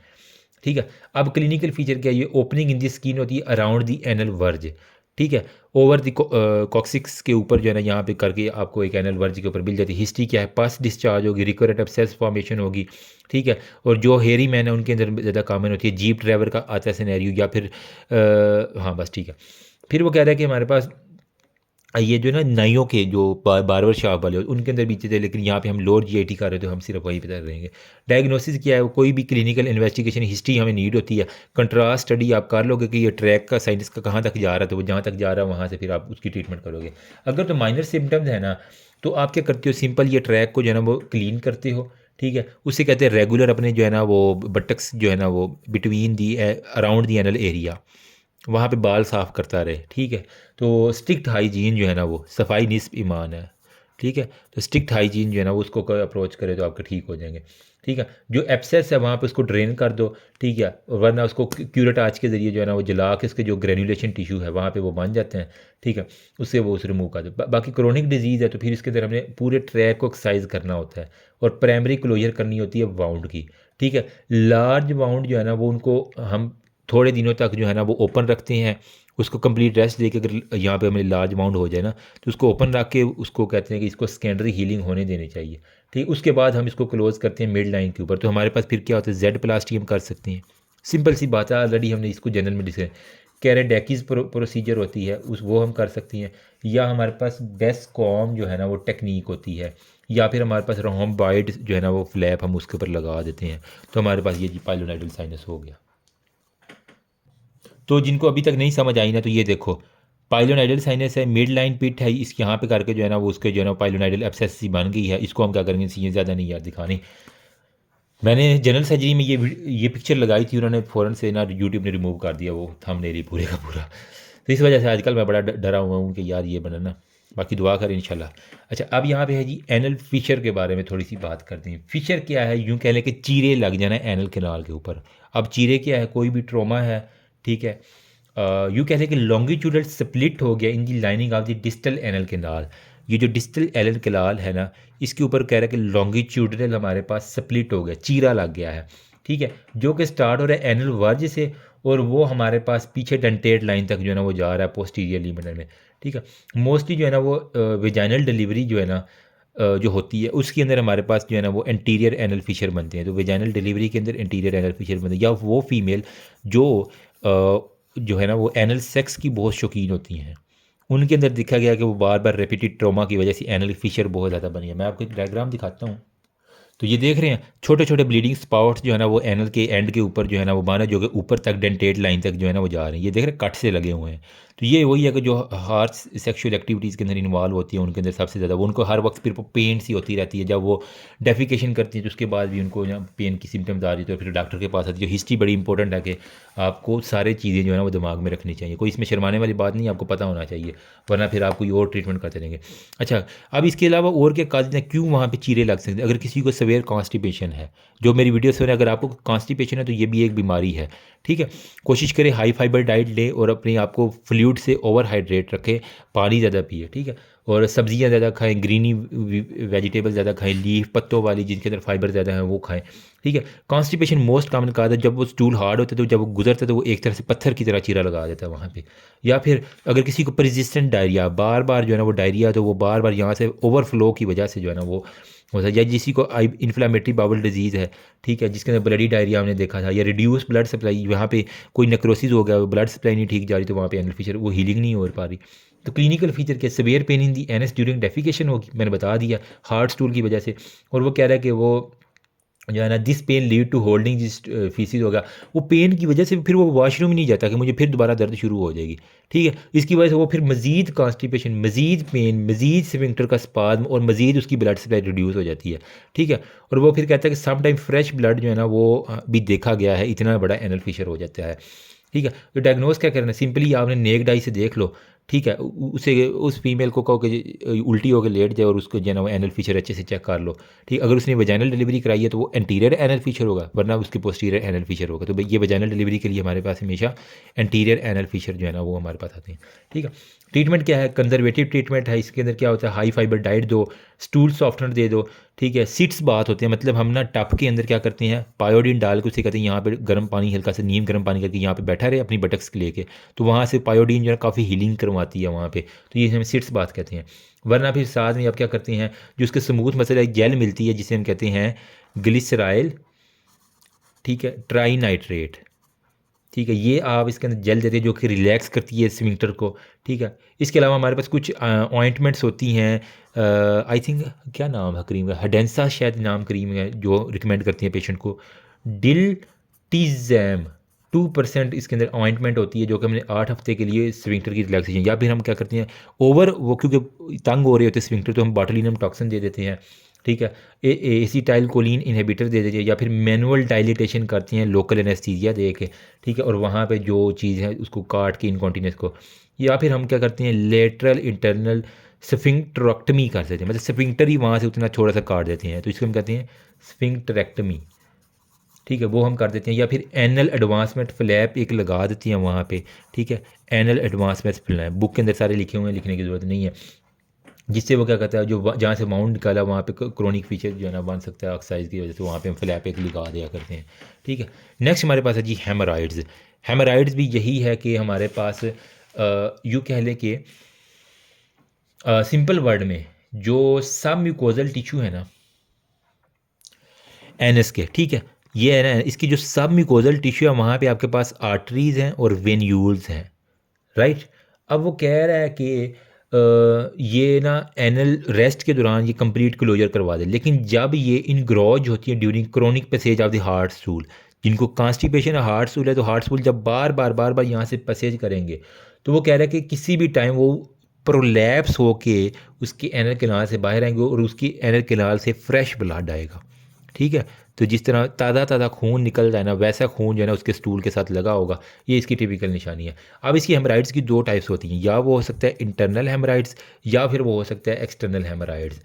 ठीक है, अब क्लिनिकल फीचर क्या है, ये ओपनिंग इन दी स्किन होती है अराउंड दी एनल वर्ज, ठीक है, ओवर द कॉक्सिक्स के ऊपर जो है ना यहाँ पे करके आपको एक एनल वर्ज के ऊपर मिल जाती है। हिस्ट्री क्या है, पस डिस्चार्ज होगी, रिकरेंट एब्सेस फॉर्मेशन होगी, ठीक है, और जो हेयरी मैन है उनके अंदर ज़्यादा कॉमन होती है। जीप ड्राइवर का आता है सिनेरियो, या फिर हाँ बस ठीक है। फिर वो कह रहा है कि हमारे पास ये जो ना नाइयों के जो बार्बर शॉप वाले उनके अंदर बीचे थे, लेकिन यहाँ पे हम लोअर जीआईटी कर रहे थे, हम सिर्फ वही बता रहेंगे। डायग्नोसिस क्या है, कोई भी क्लिनिकल इन्वेस्टिगेशन हिस्ट्री हमें नीड होती है। कंट्रास्ट स्टडी आप कर लोगे कि ये ट्रैक का साइनस का कहाँ तक जा रहा है, तो वो जहाँ तक जा रहा है वहाँ से फिर आप उसकी ट्रीटमेंट करोगे। अगर तो माइनर सिम्टम्स है ना, तो आप क्या करते हो, सिंपल ये ट्रैक को जो है ना वो क्लीन करते हो, ठीक है, उससे कहते हैं रेगुलर अपने जो है ना वो बटक्स जो है ना वो between the around the anal area, वहाँ पे बाल साफ़ करता रहे, ठीक है। तो स्ट्रिक्ट हाइजीन जो है ना वो सफाई निस्फ ईमान है, ठीक है। तो स्ट्रिक्ट हाइजीन जो है ना वो उसको अप्रोच करे तो आपके ठीक हो जाएंगे, ठीक है। जो एब्सेस है वहाँ पे उसको ड्रेन कर दो, ठीक है, और वरना उसको क्यूरेट आँच के ज़रिए जो है ना वो जला के इसके जो ग्रेनुलेशन टिश्यू है वहाँ पे वो बन जाते हैं, ठीक है, उससे वो उसे रिमूव कर दो। बाकी क्रोनिक डिजीज़ है तो फिर इसके अंदर हमने पूरे ट्रैक को एक्सरसाइज करना होता है और प्राइमरी क्लोजर करनी होती है वाउंड की, ठीक है। लार्ज वाउंड जो है ना वो उनको हम थोड़े दिनों तक जो है ना वो ओपन रखते हैं, उसको कंप्लीट रेस्ट देके, अगर यहाँ पे हमें लार्ज अमाउंट हो जाए ना तो उसको ओपन रख के उसको कहते हैं कि इसको सेकेंडरी हीलिंग होने देनी चाहिए, ठीक। उसके बाद हम इसको क्लोज करते हैं मिड लाइन के ऊपर, तो हमारे पास फिर क्या होता है, जेड प्लास्टी हम कर सकते हैं। सिंपल सी बात है, ऑलरेडी हमने इसको जनरल में डिस्कस, कैरेडेकिस प्रोसीजर होती है उस वो हम कर सकती हैं, या हमारे पास बेस्कॉम जो है ना वो टेक्निक होती है, या फिर हमारे पास रोम्बॉइड जो है ना वो फ्लैप हम उसके ऊपर लगा देते हैं, तो हमारे पास ये जी पाइलोनाइडल साइनस हो गया। तो जिनको अभी तक नहीं समझ आई ना, तो ये देखो पाइलोनाइडल साइनस है, मिड लाइन पिट है, इस यहाँ पे करके जो है ना वो उसके जो है ना पाइलोनाइडल एब्सेस सी बन गई है। इसको हम क्या करेंगे, सी ज़्यादा नहीं यार दिखानी। मैंने जनरल सर्जरी में ये पिक्चर लगाई थी, उन्होंने फ़ौरन से ना यूट्यूब ने रिमूव कर दिया वो थंबनेल पूरे का पूरा। तो इस वजह से आजकल मैं बड़ा डरा हुआ हूँ कि यार ये बनाना, बाकी दुआ करें इंशाल्लाह। अच्छा, अब यहाँ पे है जी एनल फिशर के बारे में थोड़ी सी बात करते हैं। फिशर क्या है, यूँ कह लें कि चीरे लग जाना एनल कैनाल के ऊपर। अब चीरे क्या है, कोई भी ट्रोमा है, ठीक है, यूँ कह लें कि लॉन्गिट्यूडल स्प्लिट हो गया in the lining of the distal anal canal. ये जो डिस्टल एनल कैनाल है ना, इसके ऊपर कह रहा है कि लॉन्गिट्यूडल हमारे पास स्प्लिट हो गया, चीरा लग गया है, ठीक है, जो कि स्टार्ट हो रहा है एनल वर्ज से, और वो हमारे पास पीछे डेंटेड लाइन तक जो है ना वो जा रहा है पोस्टीरियर लिमिटर में, ठीक है। मोस्टली जो है ना वो वेजाइनल डिलीवरी जो है ना जो होती है उसके अंदर हमारे पास जो है ना वो एंटीरियर एनल फिशर बनते हैं। तो वेजाइनल डिलीवरी के अंदर एंटीरियर एनल फिशर बनते हैं, या वो फीमेल जो है ना वो एनल सेक्स की बहुत शौकीन होती हैं, उनके अंदर देखा गया कि वो बार बार रेपिटेड ट्रोमा की वजह से एनल फिशर बहुत ज़्यादा बनी है। मैं आपको एक डायग्राम दिखाता हूँ। तो ये देख रहे हैं छोटे छोटे ब्लीडिंग स्पॉट्स जो है ना वो एनल के एंड के ऊपर जो है ना वो बाना जो कि ऊपर तक डेंटेड लाइन तक जो है ना वो जा रहे हैं, ये देख रहे हैं कट से लगे हुए हैं। तो ये वही है कि जो हार्ट सेक्सुअल एक्टिविटीज़ के अंदर इन्वॉल्व होती है उनके अंदर सबसे ज़्यादा वो उनको हर वक्त फिर पेन सी होती रहती है। जब वो डेफिकेशन करती है तो उसके बाद भी उनको पेन की सिम्टम्स आ रही है तो फिर डॉक्टर के पास आती है। जो हिस्ट्री बड़ी इंपॉर्टेंट है कि आपको सारी चीज़ें जो है ना वो दिमाग में रखनी चाहिए, कोई इसमें शर्माने वाली बात नहीं, आपको पता होना चाहिए, वरना फिर आप कोई और ट्रीटमेंट करते रहेंगे। अच्छा, अब इसके अलावा और क्या काज हैं क्यों वहाँ पे चीरे लग सकते हैं? अगर किसी को सवेयर कॉन्स्टिपेशन है, जो मेरी वीडियो से अगर आपको कॉन्स्टिपेशन है तो ये भी एक बीमारी है, ठीक है। कोशिश करें हाई फाइबर डाइट लें और अपने आप को फ्लूइड से ओवर हाइड्रेट रखें, पानी ज़्यादा पिए, ठीक है। और सब्जियां ज़्यादा खाएं, ग्रीनी वेजिटेबल ज़्यादा खाएं, लीफ पत्तों वाली जिनके अंदर फाइबर ज़्यादा है वो खाएं, ठीक है। कॉन्स्टिपेशन मोस्ट कॉमन काज है, जब वो स्टूल हार्ड होता है तो जब वो गुजरता है तो वो एक तरह से पत्थर की तरह चीरा लगा देता है वहाँ पे। या फिर अगर किसी को परसिस्टेंट डायरिया, बार बार जो है ना वो डायरिया, तो वो बार बार यहाँ से ओवरफ्लो की वजह से जो है ना वो होता है। या किसी को इन्फ्लामेटरी बाउल डिजीज़ है, ठीक है, जिसके अंदर ब्लडी डायरिया हमने देखा था, या रिड्यूस ब्लड सप्लाई, यहाँ पे कोई नेक्रोसिस हो गया, ब्लड सप्लाई नहीं ठीक जा रही तो वहाँ पे एनल फिशर वो हीलिंग नहीं हो पा रही। तो क्लिनिकल फीचर के severe pain in the anus during defecation होगी, मैंने बता दिया, हार्ड स्टूल की वजह से। और वो कह रहा है कि वो जो है ना this pain lead to holding जिस फीसिस होगा, वो पेन की वजह से फिर वो वॉशरूम ही नहीं जाता कि मुझे फिर दोबारा दर्द शुरू हो जाएगी, ठीक है। इसकी वजह से वो फिर मज़ीद कॉन्स्टिपेशन, मज़ीद पेन, मज़ीद स्फिंक्टर का स्पाज्म और मज़ीद उसकी ब्लड सप्लाई रिड्यूस हो जाती है, ठीक है। और वो फिर कहता है कि सम टाइम फ्रेश ब्लड जो है ना वो भी देखा गया है, इतना बड़ा एनल फिशर हो जाता है, ठीक है। तो डायग्नोस क्या करना है, सिंपली आपने नेक डाई से देख लो, ठीक है। उसे उस फीमेल को कहो कि उल्टी होकर लेट जाए और उसको जो है ना वो एनल फीचर अच्छे से चेक कर लो, ठीक। अगर उसने वजाइनल डिलीवरी कराई है तो वो एंटीरियर एनल फीचर होगा, वरना उसके पोस्टीरियर एनल फीचर होगा। तो भाई ये वजाइनल डिलीवरी के लिए हमारे पास हमेशा एंटीरियर एनल फीचर जो है ना वो हमारे पास आते हैं, ठीक है। ट्रीटमेंट क्या है, कंजर्वेटिव ट्रीटमेंट है। इसके अंदर क्या होता है, हाई फाइबर डाइट दो, स्टूल सॉफ्टनर दे दो, ठीक है। सिट्स बात होते हैं, मतलब हम ना टप के अंदर क्या करते हैं, पायोडीन डाल के उसे कहते हैं यहाँ पे गर्म पानी, हल्का सा नीम गर्म पानी करके यहाँ पे बैठा रहे अपनी बटक्स के लेके, तो वहाँ से पायोडीन जो है काफ़ी हीलिंग करवाती है वहाँ पे, तो ये हम सिट्स बात कहते हैं। वरना फिर साथ में आप क्या करते हैं, जो उसके स्मूथ मसल एक जेल मिलती है जिसे हम कहते हैं ग्लिसराइल, ठीक है, ट्राई नाइट्रेट, ठीक है, ये आप इसके अंदर जेल देते हैं जो कि रिलैक्स करती है स्फिंक्टर को, ठीक है। इसके अलावा हमारे पास कुछ ऑइंटमेंट्स होती हैं, आई थिंक क्या नाम है क्रीम का, हडेंसा शायद नाम क्रीम है, जो रिकमेंड करती है पेशेंट को। डिल टीजैम 2% इसके अंदर ऑइंटमेंट होती है, जो कि हमने 8 हफ्ते के लिए स्फिंक्टर की रिलैक्सेशन। या फिर हम क्या करते हैं, ओवर वो क्योंकि तंग हो रहे होते हैं स्फिंक्टर, तो हम बॉटुलिनम टॉक्सिन दे देते हैं, ठीक है। एसिटाइल कोलिन इनहिबिटर दे दीजिए, या फिर मैनुअल डायलिटेशन करते हैं लोकल एनेस्थीसिया दे के, ठीक है। और वहाँ पे जो चीज़ है उसको काट के इनकॉन्टीनेंस को, या फिर हम क्या करते हैं लेटरल इंटरनल स्फिंक्टरेक्टमी कर देते हैं, मतलब स्फिंक्टर ही वहाँ से उतना छोटा सा काट देते हैं, तो इसको हम कहते हैं स्फिंक्टरेक्टमी, ठीक है, वो हम कर देते हैं। या फिर एनल एडवांसमेंट फ्लैप एक लगा देती हैं वहाँ पे, ठीक है। एनल एडवांसमेंट फ्लैप बुक के अंदर सारे लिखे हुए हैं, लिखने की ज़रूरत नहीं है, जिससे वो क्या कहता है, जो जहाँ से माउंट निकाला वहाँ पे क्रोनिक फीचर जो है ना बन सकता है ऑक्साइड की वजह से, वहाँ पे हम फ्लैप एक लगा दिया करते हैं, ठीक है। नेक्स्ट हमारे पास है जी हेमराइड्स। हेमराइड्स भी यही है कि हमारे पास यूँ कह लें कि सिंपल वर्ड में जो सब म्यूकोजल टिश्यू है ना एनएस के, ठीक है, ये है ना, इसकी जो सब म्यूकोजल टिश्यू है वहाँ पे आपके पास आर्टरीज हैं और वेन्यूल्स हैं, राइट। अब वो कह रहा है कि ये ना एनल रेस्ट के दौरान ये कंप्लीट क्लोजर करवा दे, लेकिन जब ये इनग्रोज होती है during chronic passage of the heart stool, जिनको कॉन्स्टिपेशन है हार्ट स्टूल है, तो हार्ट स्टूल जब बार बार यहाँ से पैसेज करेंगे, तो वो कह रहा है कि किसी भी टाइम वो प्रोलैप्स होके उसकी एनल कैनाल से बाहर आएंगे और उसकी एनल कैनाल से फ्रेश ब्लड आएगा, ठीक है। तो जिस तरह ताज़ा ताज़ा खून निकल जाए ना, वैसा खून जो है ना उसके स्टूल के साथ लगा होगा, ये इसकी टिपिकल निशानी है। अब इसकी हेमराइड्स की दो टाइप्स होती हैं, या वो हो सकता है इंटरनल हेमराइड्स, या फिर वो हो सकता है एक्सटर्नल हेमराइड्स,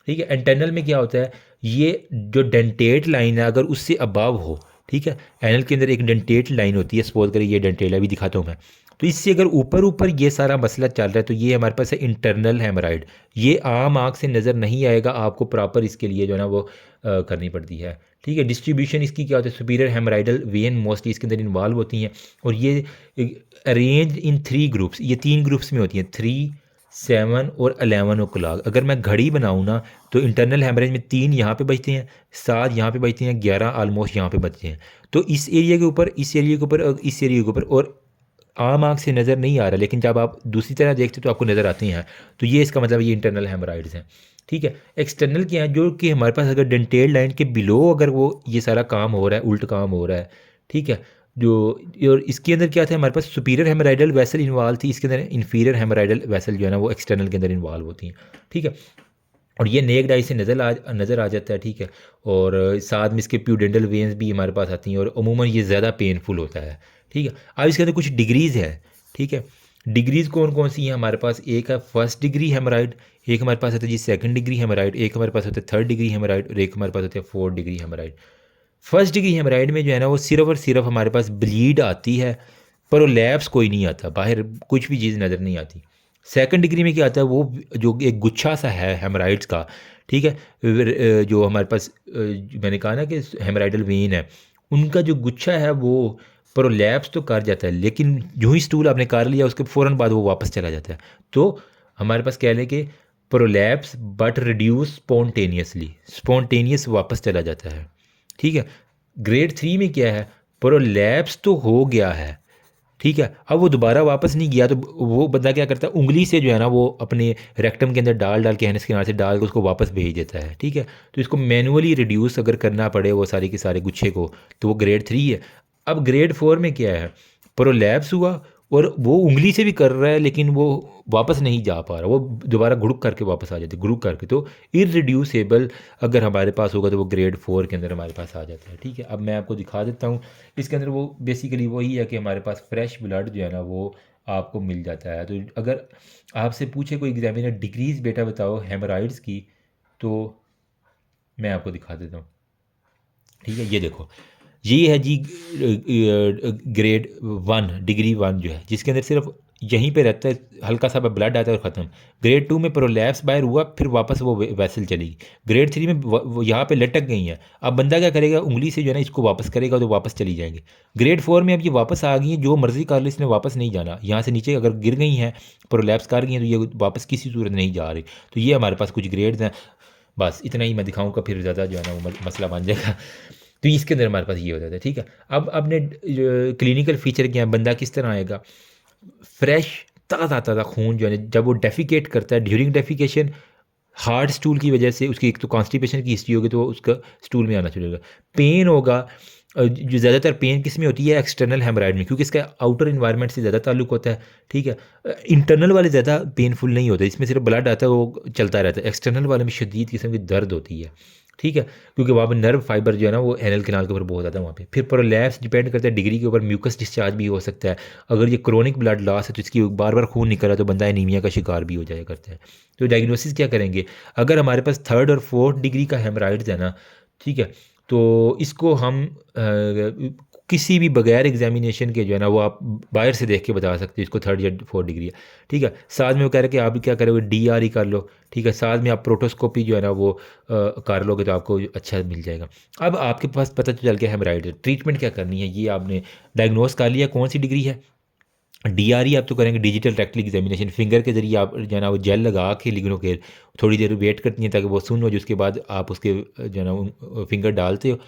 ठीक है। इंटरनल में क्या होता है, ये जो डेंटेट लाइन है अगर उससे अबव हो, ठीक है, एनल के अंदर एक डेंटेट लाइन होती है, सपोज करें ये डेंटेट है, अभी दिखाता हूँ मैं, तो इससे अगर ऊपर ऊपर ये सारा मसला चल रहा है तो ये हमारे पास है इंटरनल हेमराइड। ये आम आँख से नज़र नहीं आएगा, आपको प्रॉपर इसके लिए जो है ना वो करनी पड़ती है, ठीक है। डिस्ट्रीब्यूशन इसकी क्या होता है, सुपीरियर हेमराइडल वेन मोस्टली इसके अंदर इन्वॉल्व होती हैं, और ये अरेंज इन 3 ग्रुप्स, ये 3 ग्रुप्स में होती हैं, 3, 7 और 11 ओ क्लॉक। अगर मैं घड़ी बनाऊँ ना तो इंटरनल हेमरेज में 3 यहाँ पे बचते हैं, 7 यहाँ पे बचते हैं, 11 आलमोस्ट यहाँ पे बचते हैं। तो इस एरिया के ऊपर, इस एरिया के ऊपर और इस एरिया के ऊपर, और आम आँख से नज़र नहीं आ रहा, लेकिन जब आप दूसरी तरह देखते तो आपको नज़र आती हैं, तो ये इसका मतलब ये इंटरनल हेमराइड्स हैं, ठीक है। एक्सटर्नल क्या है, जो कि हमारे पास अगर डेंटेल लाइन के बिलो अगर वो ये सारा काम हो रहा है, उल्ट काम हो रहा है, ठीक है, जो और इसके अंदर क्या था, हमारे पास सुपीरियर हेमराइडल वेसल इन्वॉल्व थी, इसके अंदर इन्फीरियर हेमराइडल वेसल जो है ना वो एक्सटर्नल के अंदर इन्वॉल्व होती हैं, ठीक है। और ये नेक्ड आई से नज़र आ जाता है, ठीक है। और साथ में इसके प्यूडेंटल वेन्स भी हमारे पास आती हैं और अमूमन ये ज़्यादा पेनफुल होता है, ठीक है। अब इसके अंदर कुछ डिग्रीज़ है, ठीक है। डिग्रीज़ कौन कौन सी हैं हमारे पास, एक है फर्स्ट डिग्री हेमराइड, एक हमारे पास होता है जी सेकंड डिग्री हेमराइड, एक हमारे पास होता है थर्ड डिग्री हेमराइड और एक हमारे पास होता है fourth degree haemorrhoid. First degree haemorrhoid में जो है ना वो सिर्फ और सिर्फ हमारे पास ब्लीड आती है, प्रोलैप्स कोई नहीं आता, बाहर कुछ भी चीज़ नज़र नहीं आती। सेकंड डिग्री में क्या आता है, वो जो एक गुच्छा सा है हेमराइड्स का, ठीक है। जो हमारे पास मैंने कहा ना कि हेमराइडल वेन है, उनका जो गुच्छा है वो प्रोलैप्स तो कर जाता है, लेकिन जो ही स्टूल आपने कर लिया उसके फ़ौरन बाद वो वापस चला जाता है। तो हमारे पास कह लें कि प्रोलैप्स बट रिड्यूस स्पॉन्टेनियस वापस चला जाता है, ठीक है। ग्रेड 3 में क्या है, प्रोलैप्स तो हो गया है, ठीक है। अब वो दोबारा वापस नहीं गया तो वो बंदा क्या करता है, उंगली से जो है ना वो अपने रेक्टम के अंदर डाल डाल के हेनस किनारे से डाल के उसको वापस भेज देता है, ठीक है। तो इसको मैनुअली रिड्यूस अगर करना पड़े वो सारे के सारे गुच्छे को, तो वो ग्रेड 3 है। अब ग्रेड 4 में क्या है, प्रोलैप्स हुआ और वो उंगली से भी कर रहा है लेकिन वो वापस नहीं जा पा रहा, वो दोबारा गुड़ुक करके वापस आ जाते गुड़ुक करके, तो इरिड्यूसेबल अगर हमारे पास होगा तो वो ग्रेड 4 के अंदर हमारे पास आ जाता है, ठीक है। अब मैं आपको दिखा देता हूँ इसके अंदर, वो बेसिकली वही है कि हमारे पास फ्रेश ब्लड जो है ना वो आपको मिल जाता है। तो अगर आपसे पूछे कोई एग्जामिनर डिग्रीज बेटा बताओ हेमराइड्स की, तो मैं आपको दिखा देता हूँ, ठीक है। ये देखो, ये है जी ग्रेड 1 डिग्री 1 जो है, जिसके अंदर सिर्फ यहीं पे रहता है, हल्का सा ब्लड आता है और ख़त्म। ग्रेड 2 में प्रोलैप्स बाहर हुआ, फिर वापस वो वैसल चली गई। ग्रेड 3 में वो यहाँ पे लटक गई हैं, अब बंदा क्या करेगा, उंगली से जो है ना इसको वापस करेगा तो वापस चली जाएंगे। ग्रेड 4 में अब ये वापस आ गई हैं, जो मर्जी कर लो इसने वापस नहीं जाना, यहाँ से नीचे अगर गिर गई हैं, प्रोलैप्स कर गई हैं, तो ये वापस किसी सूरत नहीं जा रही। तो ये हमारे पास कुछ ग्रेड्स हैं, बस इतना ही मैं दिखाऊंगा, फिर ज़्यादा जो है ना वो मसला बन जाएगा। तो इसके अंदर हमारे पास ये हो जाता है, ठीक है। अब अपने क्लिनिकल फीचर क्या है, बंदा किस तरह आएगा, फ्रेश ताज़ा ताज़ा खून जो है जब वो डेफिकेट करता है, ड्यूरिंग डेफिकेशन हार्ड स्टूल की वजह से उसकी एक तो कॉन्स्टिपेशन की हिस्ट्री होगी तो वो उसका स्टूल में आना शुरू होगा। पेन होगा, जो ज़्यादातर पेन किस में होती है, एक्सटर्नल हेमराइड में, क्योंकि इसका आउटर इन्वायरमेंट से ज़्यादा ताल्लुक होता है, ठीक है। इंटरनल वाले ज़्यादा पेनफुल नहीं होते, इसमें सिर्फ ब्लड आता है वो चलता रहता है। एक्सटर्नल वाले में शदीद किस्म की दर्द होती है, ठीक है, क्योंकि वहाँ पर नर्व फाइबर जो है ना वो एनल कैनाल के ऊपर बहुत ज़्यादा वहाँ पे। फिर प्रोलैप्स डिपेंड करता है डिग्री के ऊपर, म्यूकस डिस्चार्ज भी हो सकता है। अगर ये क्रोनिक ब्लड लॉस है तो इसकी बार बार खून निकल रहा है तो बंदा एनीमिया का शिकार भी हो जाया करता है। तो डायग्नोसिस क्या करेंगे, अगर हमारे पास थर्ड और फोर्थ डिग्री का हेमराइड्स है ना, ठीक है, तो इसको हम किसी भी बगैर एग्जामिनेशन के जो है ना वो आप बाहर से देख के बता सकते हो इसको थर्ड या फोर्थ डिग्री है, ठीक है। साथ में वो कह रहे हैं कि आप क्या करोगे, DRE कर लो, ठीक है। साथ में आप प्रोटोस्कोपी जो है ना वो कर लोगे तो आपको अच्छा मिल जाएगा। अब आपके पास पता चल गया हेमराइड, ट्रीटमेंट क्या करनी है ये आपने डायग्नोस कर लिया कौन सी डिग्री है। DRE आप तो करेंगे डिजिटल रेक्टल एग्जामिनेशन, फिंगर के जरिए आप जो है ना वो जेल लगा के लिग्नो के थोड़ी देर वेट करती हैं ताकि वो सुन हो जाए, उसके बाद आप उसके जो है ना फिंगर डालते हो।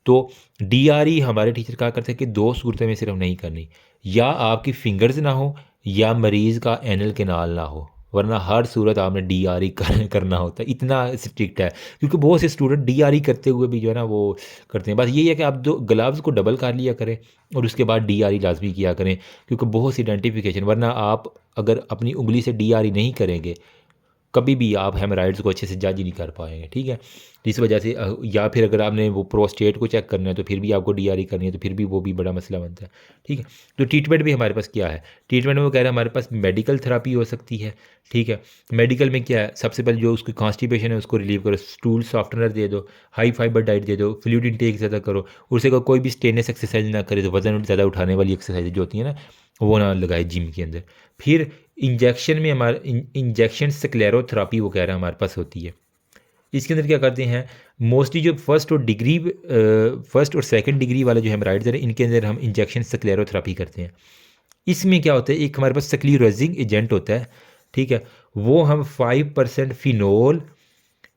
तो DRE हमारे टीचर कहा करते हैं कि दो सूरतें में सिर्फ नहीं करनी, या आपकी फिंगर्स ना हो या मरीज़ का एनल कैनाल ना हो, वरना हर सूरत आपने DRE करना होता है, इतना स्ट्रिक्ट है। क्योंकि बहुत से स्टूडेंट DRE करते हुए भी जो है ना वो करते हैं। बस यही है कि आप दो ग्लव्स को डबल कर लिया करें और उसके बाद DRE लाजमी किया करें, क्योंकि बहुत सी आइडेंटिफिकेशन, वरना आप अगर अपनी उंगली से DRE नहीं करेंगे कभी भी आप हेमराइड्स को अच्छे से जज ही नहीं कर पाएंगे, ठीक है। इस वजह से या फिर अगर आपने वो प्रोस्टेट को चेक करना है तो फिर भी आपको DRE करनी है, तो फिर भी वो भी बड़ा मसला बनता है, ठीक है। तो ट्रीटमेंट भी हमारे पास क्या है, ट्रीटमेंट में वो कह रहे हैं हमारे पास मेडिकल थेरापी हो सकती है, ठीक है। मेडिकल में क्या है, सबसे पहले जो उसकी कॉन्स्टिपेशन है उसको रिलीव करो, स्टूल सॉफ्टनर दे दो, हाई फाइबर डाइट दे दो, फ्लूइड इंटेक ज़्यादा करो, उससे कोई भी स्टेनलेस एक्सरसाइज ना करे, तो वजन ज़्यादा उठाने वाली एक्सरसाइज जो होती है ना वो ना लगाए जिम के अंदर। फिर इंजेक्शन में हमारे इंजेक्शन स्क्लेरोथेरापी वो कह रहे हैं हमारे पास होती है। इसके अंदर क्या करते हैं, मोस्टली जो फर्स्ट और सेकंड डिग्री वाले जो हेमराइड्स हैं इनके अंदर हम इंजेक्शन स्क्लेरोथेरापी करते हैं। इसमें क्या होता है, एक हमारे पास स्क्लेरोजिंग एजेंट होता है, ठीक है, वो हम 5% फिनोल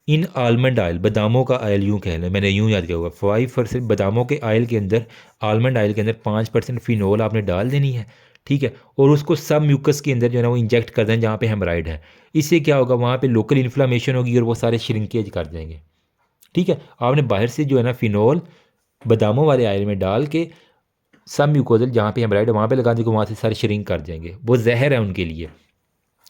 इन आलमंड ऑयल, बादामों का ऑयल यूँ कह लें, मैंने यूँ याद किया होगा, 5% बादामों के ऑयल के अंदर, आलमंड ऑयल के अंदर 5% फिनोल आपने डाल देनी है, ठीक है। और उसको सब म्यूकस के अंदर जो है ना वो इंजेक्ट कर दें जहाँ पे हेमराइड है। इससे क्या होगा, वहाँ पे लोकल इन्फ्लामेशन होगी और वो सारे श्रिंकेज कर देंगे, ठीक है। आपने बाहर से जो है ना फिनोल बादामों वाले ऑयल में डाल के सब म्यूकोजल जहाँ पे हेमराइड है वहाँ पे लगा देंगे, वहाँ से सारे श्रिंक कर जाएंगे, वो जहर है उनके लिए।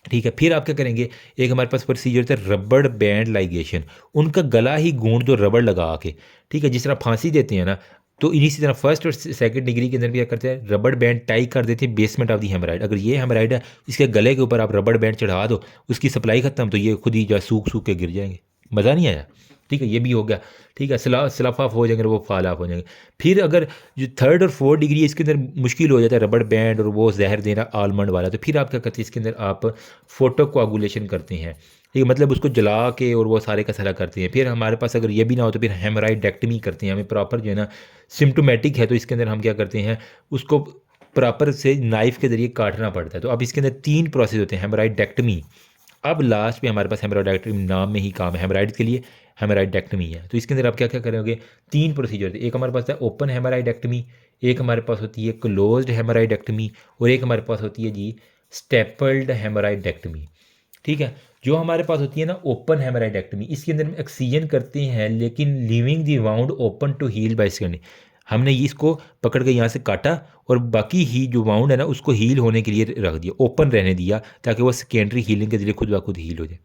ठीक है, फिर आप क्या करेंगे, एक हमारे पास प्रोसीजर होता है रबड़ बैंड लाइगेशन, उनका गला ही गूंद दो रबड़ लगा के। ठीक है, जिस तरह फांसी देते हैं ना, तो इसी तरह फर्स्ट और सेकंड डिग्री के अंदर भी क्या करते हैं, रबड़ बैंड टाई कर देते हैं बेसमेंट ऑफ दी हेमराइड। अगर ये हेमराइड है, इसके गले के ऊपर आप रबड़ बैंड चढ़ा दो, उसकी सप्लाई खत्म, तो ये खुद ही जो है सूख सूख के गिर जाएंगे। मज़ा नहीं आया। ठीक है, ये भी हो गया। ठीक है, स्लफ ऑफ हो जाएंगे, वो फॉल ऑफ हो जाएंगे। फिर अगर जो थर्ड और फोर्थ डिग्री इसके अंदर मुश्किल हो जाता है रबड़ बैंड और वो जहर देना आलमंड वाला, तो फिर आप क्या करते हैं, इसके अंदर आप फोटो कोआगुलेशन करते हैं। ठीक है, मतलब उसको जला के और वो सारे का सारा करते हैं। फिर हमारे पास अगर ये भी ना हो तो फिर हेमराइडेक्टमी करते हैं। हमें प्रॉपर जो है ना सिम्टोमेटिक है, तो इसके अंदर हम क्या करते हैं, उसको प्रॉपर से नाइफ के ज़रिए काटना पड़ता है। तो अब इसके अंदर 3 प्रोसेस होते हैं हेमराइडेक्टमी। अब लास्ट में हमारे पास हेमराइडेक्टमी नाम में ही काम है, हेमराइड के लिए हेमराइडेक्टमी है। तो इसके अंदर आप क्या क्या करोगे, 3 प्रोसीजर। एक हमारे पास है ओपन हेमराइडेक्टमी, एक हमारे पास होती है क्लोज्ड हेमराइडेक्टमी, और एक हमारे पास होती है जी स्टेपल्ड हेमराइडेक्टमी। ठीक है, जो हमारे पास होती है ना ओपन हेमराइडेक्टमी, इसके अंदर हम एक्सीजन करते हैं लेकिन leaving the wound open to heal by skin. हमने इसको पकड़ के यहाँ से काटा और बाकी ही जो वाउंड है ना उसको हील होने के लिए रख दिया, ओपन रहने दिया, ताकि वो सेकेंडरी हीलिंग के जरिए खुद ब खुद हील हो जाए।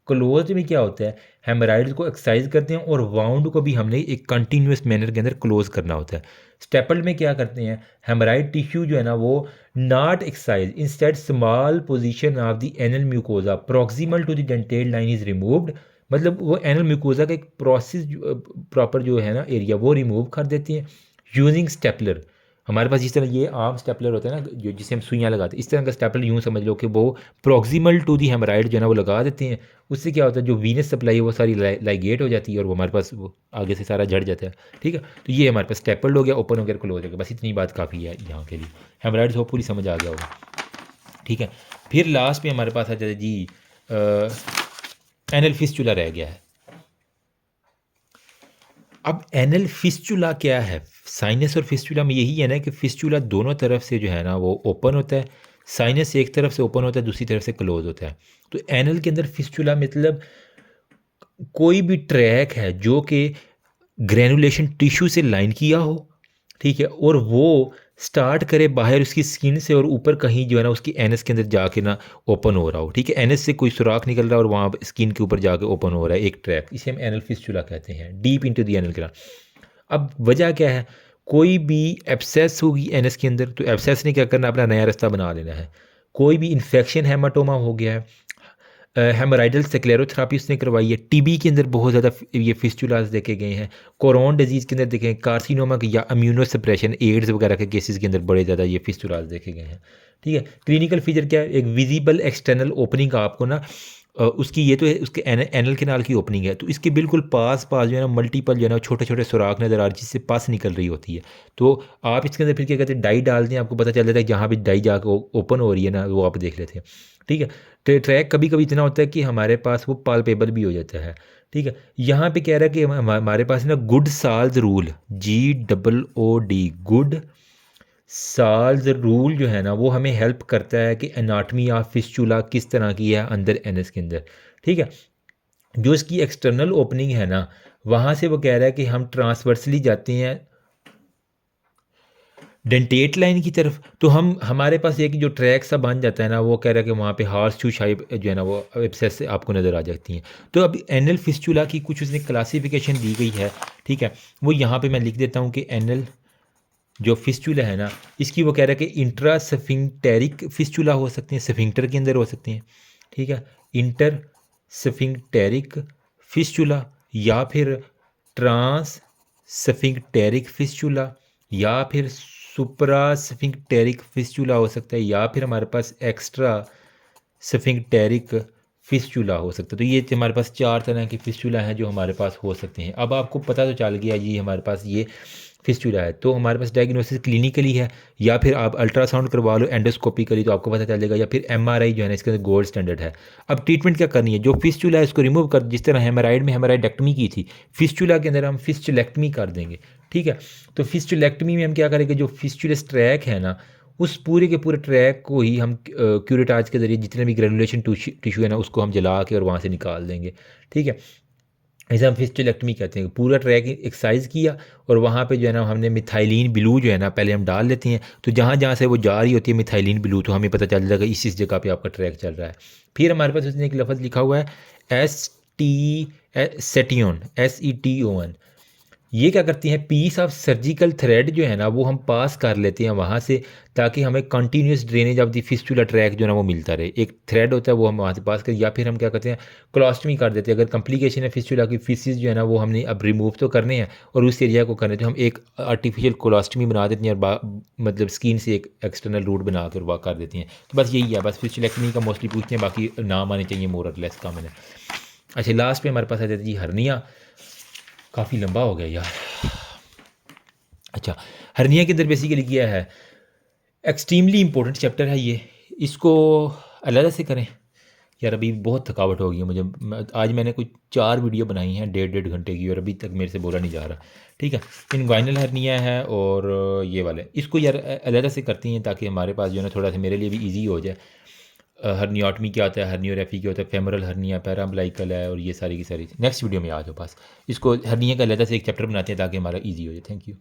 क्लोज में क्या होता है, हेमराइड को एक्सरसाइज करते हैं और वाउंड को भी हमने एक कंटिन्यूस मैनर के अंदर क्लोज करना होता है। स्टेपल्ड में क्या करते हैं, हेमराइड टिश्यू जो है ना वो not exercise, instead small position of the anal mucosa proximal to the dentate line is removed. मतलब वो एनल म्यूकोजा का एक प्रोसेस प्रॉपर जो है ना एरिया वो रिमूव कर देती हैं यूजिंग स्टेपलर। हमारे पास जिस तरह ये आम स्टेपलर होता है ना, जो जिसे हम सुइयाँ लगाते हैं, इस तरह का स्टेपलर यूँ समझ लो कि वो प्रॉक्सिमल टू दी हेमराइड जो है ना वो लगा देते हैं। उससे क्या होता है, जो वीनस सप्लाई है वो सारी लाइगेट हो जाती है और वो हमारे पास वो आगे से सारा झड़ जाता है। ठीक है, तो ये हमारे पास स्टेपल्ड हो गया, ओपन हो गया, क्लोज हो गया। बस इतनी बात काफ़ी है यहाँ के लिए, हेमराइड्स होपफुली समझ आ गया होगा। ठीक है, फिर लास्ट में हमारे पास आ जाता है जी एनल फिस्चुला रह गया है। अब एनल फिस्चुला क्या है, साइनस और फिस्चुला में यही है ना कि फिस्चुला दोनों तरफ से जो है ना वो ओपन होता है, साइनस एक तरफ से ओपन होता है, दूसरी तरफ से क्लोज होता है। तो एनल के अंदर फिस्चुला मतलब कोई भी ट्रैक है जो कि ग्रेनुलेशन टिश्यू से लाइन किया हो, ठीक है, और वो स्टार्ट करे बाहर उसकी स्किन से और ऊपर कहीं जो है ना उसकी एनएस के अंदर जाके ना ओपन हो रहा हो। ठीक है, एनएस से कोई सुराख निकल रहा है और वहाँ स्किन के ऊपर जाके ओपन हो रहा है एक ट्रैक, इसे हम एनल फिस्चुला कहते हैं, deep into the anal canal. अब वजह क्या है, कोई भी एब्सेस होगी एनएस के अंदर, तो एब्सेस ने क्या करना, अपना नया रास्ता बना लेना है। कोई भी इन्फेक्शन हेमाटोमा हो गया है, हेमोराइडल स्क्लेरोथेरेपी उसने करवाई है, टीबी के अंदर बहुत ज़्यादा ये फिस्चुलास देखे गए हैं, कोरोन डिजीज़ के अंदर देखे हैं, कार्सिनोमा के या इम्यूनो सप्रेशन एड्स वगैरह के केसेस के अंदर बड़े ज़्यादा ये फिस्चुलास देखे गए हैं। ठीक है, क्लिनिकल फीचर क्या है, एक विजिबल एक्सटर्नल ओपनिंग आपको ना उसकी ये तो है, उसके एनल कैनाल की ओपनिंग है, तो इसके बिल्कुल पास पास जो है ना मल्टीपल जो है ना छोटे छोटे सुराख नज़र आ रहे जिससे पस निकल रही होती है। तो आप इसके अंदर फिर क्या कहते हैं, डाई डाल दें, आपको पता चल जाता है जहाँ भी डाई जाकर ओपन हो रही है ना वो आप देख लेते हैं। ठीक है, तो ट्रैक कभी कभी इतना होता है कि हमारे पास वो पालपेबल भी हो जाता है। ठीक है, यहाँ पे कह रहा है कि हमारे पास ना good salts rule, GOOD good salts rule जो है ना वो हमें हेल्प करता है कि एनाटमी ऑफ फिस्चुला किस तरह की है अंदर एनएस के अंदर। ठीक है, जो इसकी एक्सटर्नल ओपनिंग है ना वहाँ से वो कह रहा है कि हम ट्रांसवर्सली जाते हैं डेंटेट लाइन की तरफ, तो हम हमारे पास एक जो ट्रैक सा बन जाता है ना वो कह रहा है कि वहाँ पे हॉर्स शू शाइप जो है ना वो एब्सेस से आपको नज़र आ जाती हैं। तो अब एनल फिस्चुला की कुछ उसने क्लासिफिकेशन दी गई है। ठीक है, वो यहाँ पे मैं लिख देता हूँ कि एनल जो फिस्चुला है ना इसकी वो कह रहा है कि इंट्रा सफिंक्टेरिक फिस्चुला हो सकते हैं, सफिंक्टर के अंदर हो सकते हैं। ठीक है, इंटर सफिंक्टेरिक फिस्चुला या फिर ट्रांस सफिंक्टेरिक फिस्चुला या फिर सुप्रा सफिंक्टेरिक फिस्चुला हो सकता है या फिर हमारे पास एक्स्ट्रा सफिंक्टेरिक फिस्चुला हो सकता है। तो ये हमारे पास 4 तरह की फिस्चुला हैं जो हमारे पास हो सकते हैं। अब आपको पता तो चल गया जी हमारे पास ये फिस्चुला है, तो हमारे पास डायग्नोसिस क्लिनिकली है या फिर आप अल्ट्रासाउंड करवा लो एंडोस्कोपिकली तो आपको पता चल जाएगा, या फिर MRI जो है ना इसके अंदर गोल्ड स्टैंडर्ड है। अब ट्रीटमेंट क्या करनी है, जो फिस्चुला है इसको रिमूव कर, जिस तरह हेमराइड में हेमराइडेक्टमी की थी, फिस्चुला के अंदर हम फिस्चुलेक्टमी कर देंगे। ठीक है, तो फिस्चुलेक्टमी में हम क्या करेंगे, जो फिस्चुलस ट्रैक है ना उस पूरे के पूरे ट्रैक को ही हम क्यूरेटाज के ज़रिए जितने भी ग्रेनुलेशन टिश्यू है ना उसको हम जला के और वहाँ से निकाल देंगे। ठीक है, इसे हम फिस्टुलेक्टमी कहते हैं। पूरा ट्रैक एक्सरसाइज किया और वहाँ पे जो है ना हमने मिथाइलिन ब्लू जो है ना पहले हम डाल लेते हैं, तो जहाँ जहाँ से वो जा रही होती है मिथाइलिन ब्लू, तो हमें पता चल जाएगा इस जगह पे आपका ट्रैक चल रहा है। फिर हमारे पास उसने एक लफ्ज़ लिखा हुआ है एस टी सेटियोन, SETON। ये क्या करती हैं, पीस ऑफ सर्जिकल थ्रेड जो है ना वो हम पास कर लेते हैं वहाँ से, ताकि हमें continuous drainage of the fistula track जो है ना वो मिलता रहे। एक थ्रेड होता है वो हम वहाँ से पास कर, या फिर हम क्या करते हैं कोलोस्टमी कर देते हैं। अगर कॉम्प्लिकेशन है फिस्टुला की, फिसिस जो है ना वो हमने अब रिमूव तो करने हैं और उस एरिया को करने, तो हम एक आर्टिफिशियल कोलोस्टमी बना देते हैं और मतलब स्किन से एक एक्सटर्नल रूट बना कर वहाँ कर देती हैं। तो बस यही है, बस फिस्टुलेक्टमी का मोस्टली पूछते हैं, बाकी नाम आने चाहिए मोर और लेस का मैंने। अच्छा, लास्ट पे हमारे पास आ जाती है जी हर्निया। काफ़ी लंबा हो गया यार। अच्छा, हर्निया के अंदर बेसिकली क्या है, एक्सट्रीमली इंपॉर्टेंट चैप्टर है ये, इसको अलग से करें। यार अभी बहुत थकावट हो गई है मुझे, आज मैंने कुछ 4 वीडियो बनाई हैं 1.5 घंटे की और अभी तक मेरे से बोला नहीं जा रहा। ठीक है, इनग्वाइनल हर्निया है और ये वाले, इसको यार अलग से करती हैं ताकि हमारे पास जो है ना थोड़ा सा मेरे लिए भी ईजी हो जाए। हर्नियोटमी क्या होता है, हर्नियोरेफी क्या होता है, फेमरल हर्निया, पैराम्बलाइकल है, और ये सारी की सारी नेक्स्ट वीडियो में आ जाओ। पास इसको हर्निया का अलग से एक चैप्टर बनाते हैं ताकि हमारा ईजी हो जाए। Thank you.